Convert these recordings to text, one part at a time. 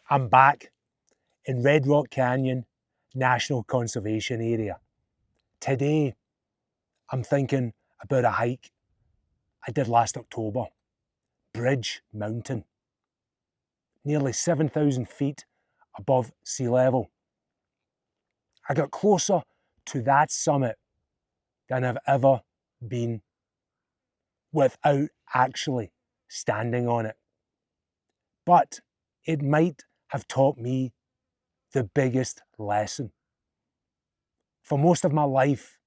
I'm back in Red Rock Canyon National Conservation Area. Today, I'm thinking about a hike I did last October, Bridge Mountain, nearly 7,000 feet above sea level. I got closer to that summit than I've ever been without actually standing on it. But it might have taught me the biggest lesson. For most of my life,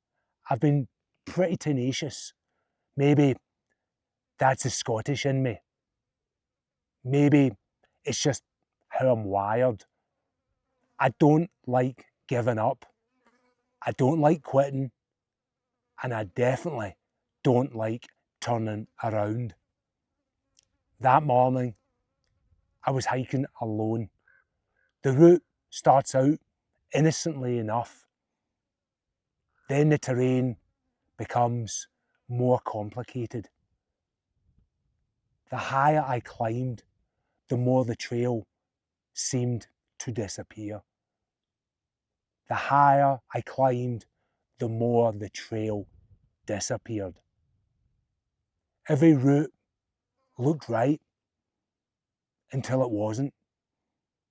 I've been pretty tenacious. Maybe that's the Scottish in me. Maybe it's just how I'm wired. I don't like giving up. I don't like quitting. And I definitely don't like turning around. That morning, I was hiking alone. The route starts out innocently enough. Then the terrain becomes more complicated. The higher I climbed, the more the trail seemed to disappear. The higher I climbed, the more the trail disappeared. Every route looked right until it wasn't.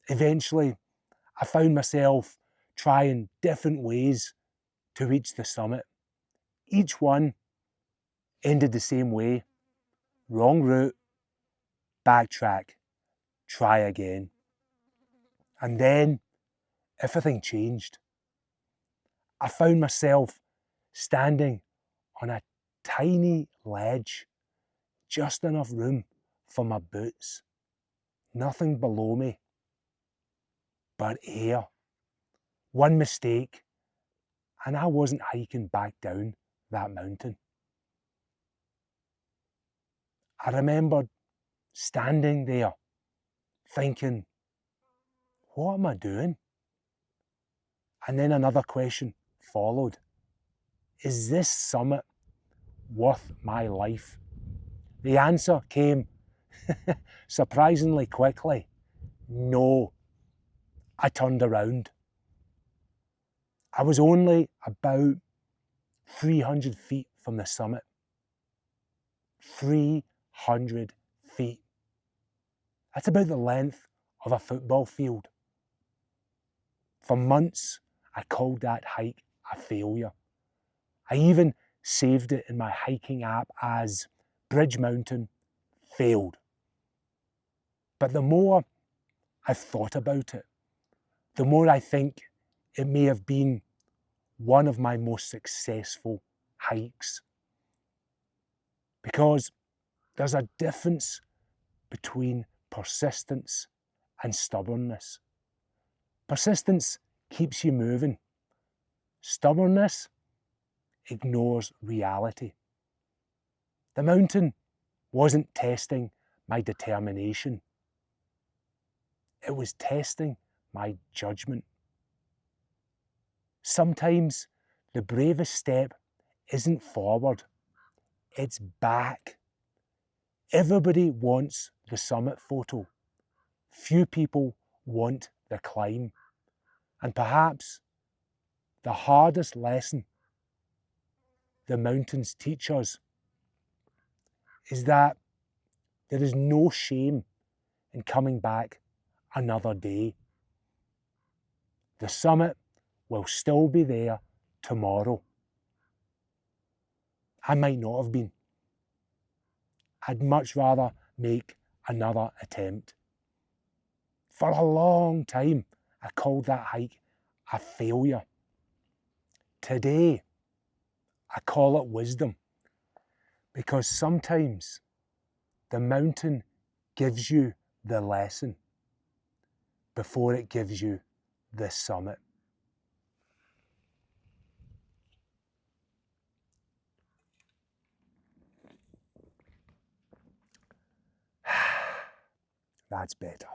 Eventually, I found myself trying different ways to reach the summit. Each one ended the same way. Wrong route, backtrack, try again. And then everything changed. I found myself standing on a tiny ledge, just enough room for my boots. Nothing below me but air. One mistake, and I wasn't hiking back down that mountain. I remembered standing there thinking, what am I doing? And then another question followed. Is this summit worth my life? The answer came surprisingly quickly. No. I turned around. I was only about 300 feet from the summit. 300 feet. That's about the length of a football field. For months, I called that hike a failure. I even saved it in my hiking app as Bridge Mountain failed. But the more I've thought about it, the more I think it may have been one of my most successful hikes. Because there's a difference between persistence and stubbornness. Persistence keeps you moving. Stubbornness ignores reality. The mountain wasn't testing my determination. It was testing my judgment. Sometimes the bravest step isn't forward, it's back. Everybody wants the summit photo. Few people want the climb. And perhaps the hardest lesson the mountains teach us is that there is no shame in coming back another day. The summit will still be there tomorrow. I might not have been. I'd much rather make another attempt. For a long time, I called that hike a failure. Today, I call it wisdom, because sometimes the mountain gives you the lesson before it gives you the summit. That's better.